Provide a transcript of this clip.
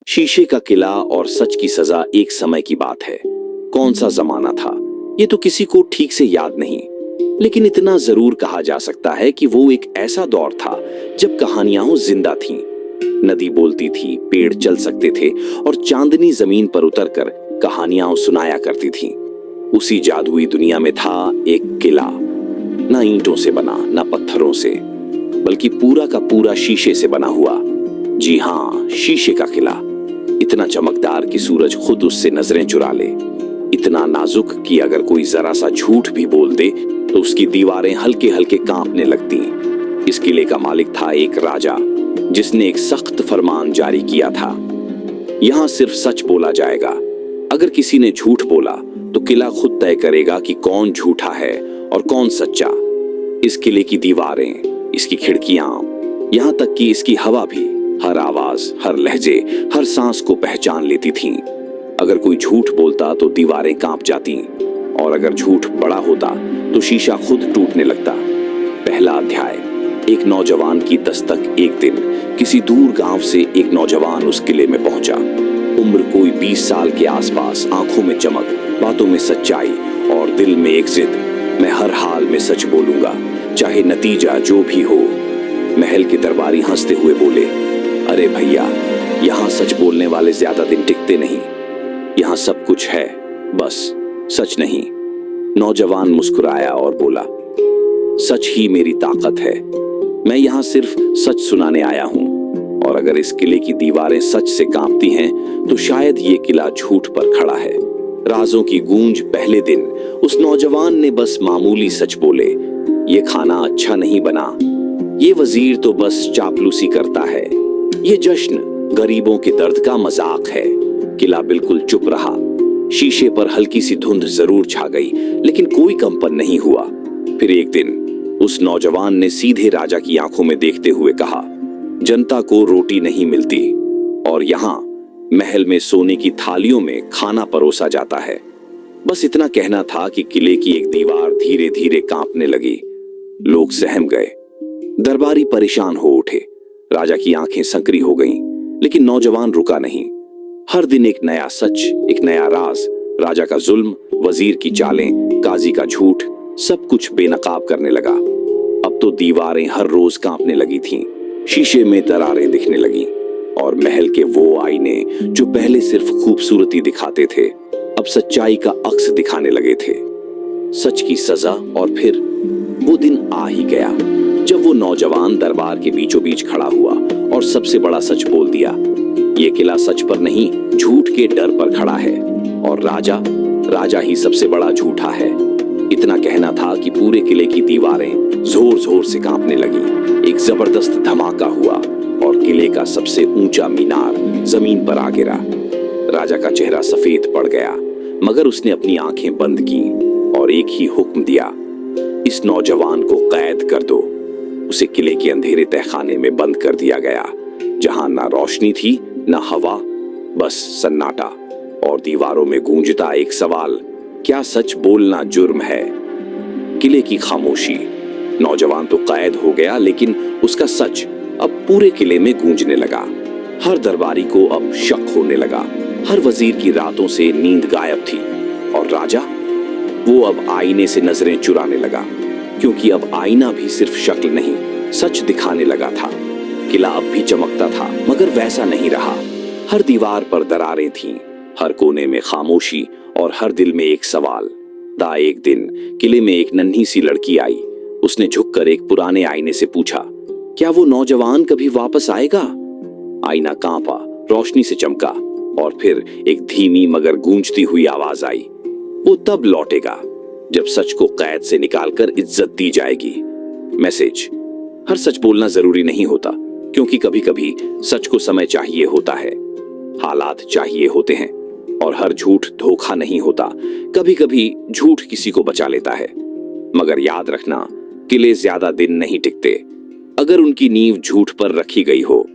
शीशे का किला और सच की सजा एक समय की बात है। कौन सा जमाना था ये तो किसी को ठीक से याद नहीं, लेकिन इतना जरूर कहा जा सकता है कि वो एक ऐसा दौर था जब कहानियां जिंदा थीं। नदी बोलती थी, पेड़ चल सकते थे और चांदनी जमीन पर उतरकर कहानियां सुनाया करती थीं। उसी जादुई दुनिया में था एक किला, ना ईंटों से बना, ना पत्थरों से, बल्कि पूरा का पूरा शीशे से बना हुआ। जी हाँ, शीशे का किला। इतना चमकदार कि सूरज खुद उससे नजरें चुरा ले, इतना नाजुक कि अगर कोई जरा सा झूठ भी बोल दे तो उसकी दीवारें हल्के हल्के कांपने लगती। इस किले का मालिक था एक राजा, जिसने एक सख्त फरमान जारी किया था। यहां सिर्फ सच बोला जाएगा। अगर किसी ने झूठ बोला तो किला खुद तय करेगा कि कौन झूठा है और कौन सच्चा। इस किले की दीवारें, इसकी खिड़कियां, यहां तक कि इसकी हवा भी हर आवाज, हर लहजे, हर सांस को पहचान लेती थीं। अगर कोई झूठ बोलता तो दीवारें कांप जाती, और अगर झूठ बड़ा होता तो शीशा खुद टूटने लगता। पहला अध्याय। एक नौजवान की दस्तक। एक दिन किसी दूर गांव से एक नौजवान उस किले में पहुंचा। उम्र कोई 20 साल के आसपास, आंखों में चमक, बातों में सच्चाई और दिल में एक जिद। मैं हर हाल में सच बोलूंगा, चाहे नतीजा जो भी हो। महल के दरबारी हंसते हुए बोले, अरे भैया, यहाँ सच बोलने वाले ज्यादा दिन टिकते नहीं। यहाँ सब कुछ है, बस सच नहीं। नौजवान मुस्कुराया और बोला, सच ही मेरी ताकत है। मैं यहाँ सिर्फ सच सुनाने आया हूँ, और अगर इस किले की दीवारें सच से कांपती हैं तो शायद ये किला झूठ पर खड़ा है। राजों की गूंज। पहले दिन उस नौजवान ने बस मामूली सच बोले, ये खाना अच्छा नहीं बना, ये वजीर तो बस चापलूसी करता है, ये जश्न गरीबों के दर्द का मजाक है। किला बिल्कुल चुप रहा। शीशे पर हल्की सी धुंध जरूर छा गई, लेकिन कोई कंपन नहीं हुआ। फिर एक दिन उस नौजवान ने सीधे राजा की आंखों में देखते हुए कहा, जनता को रोटी नहीं मिलती और यहाँ महल में सोने की थालियों में खाना परोसा जाता है। बस इतना कहना था कि किले की एक दीवार धीरे धीरे कांपने लगी। लोग सहम गए, दरबारी परेशान हो उठे, राजा की आंखें संकरी हो गईं, लेकिन नौजवान रुका नहीं। हर दिन एक नया सच, एक नया राज। राजा का जुल्म, वजीर की चालें, काजी का झूठ, सब कुछ बेनकाब करने लगा। अब तो दीवारें हर रोज कांपने लगी थीं, शीशे में दरारें दिखने लगीं, और महल के वो आईने जो पहले सिर्फ खूबसूरती दिखाते थे, अब सच्चाई का अक्स दिखाने लगे थे। सच की सजा। और फिर वो दिन आ ही गया जब वो नौजवान दरबार के बीचों बीच खड़ा हुआ और सबसे बड़ा सच बोल दिया, ये किला सच पर नहीं, झूठ के डर पर खड़ा है, और राजा ही सबसे बड़ा झूठा है। इतना कहना था कि पूरे किले की दीवारें जोर जोर से कांपने लगी। एक जबरदस्त धमाका हुआ और किले का सबसे ऊंचा मीनार जमीन पर आ गिरा। राजा का चेहरा सफेद पड़ गया, मगर उसने अपनी आंखें बंद की और एक ही हुक्म दिया, इस नौजवान को कैद कर दो। उसे किले के अंधेरे तहखाने में बंद कर दिया गया, जहां ना रोशनी थी, ना हवा, बस सन्नाटा, और दीवारों में गूंजता एक सवाल, क्या सच बोलना जुर्म है? किले की खामोशी। नौजवान तो कैद हो गया, लेकिन उसका सच अब पूरे किले में गूंजने लगा। हर दरबारी को अब शक होने लगा। हर वजीर की रातों से नींद गायब थी, और राजा, वो अब आईने से नजरें चुराने लगा, क्योंकि अब आईना भी सिर्फ शक्ल नहीं, सच दिखाने लगा था। किला अब भी चमकता था, मगर वैसा नहीं रहा। हर दीवार पर दरारें थीं, हर कोने में खामोशी, और हर दिल में एक सवाल। एक दिन किले में एक नन्ही सी लड़की आई। उसने झुककर एक पुराने आईने से पूछा, क्या वो नौजवान कभी वापस आएगा? आईना कांपा, रोशनी से चमका, और फिर एक धीमी मगर गूंजती हुई आवाज आई, वो तब लौटेगा जब सच को कैद से निकालकर इज्जत दी जाएगी। मैसेज। हर सच बोलना जरूरी नहीं होता, क्योंकि कभी कभी सच को समय चाहिए होता है, हालात चाहिए होते हैं, और हर झूठ धोखा नहीं होता। कभी कभी झूठ किसी को बचा लेता है, मगर याद रखना, किले ज्यादा दिन नहीं टिकते अगर उनकी नींव झूठ पर रखी गई हो।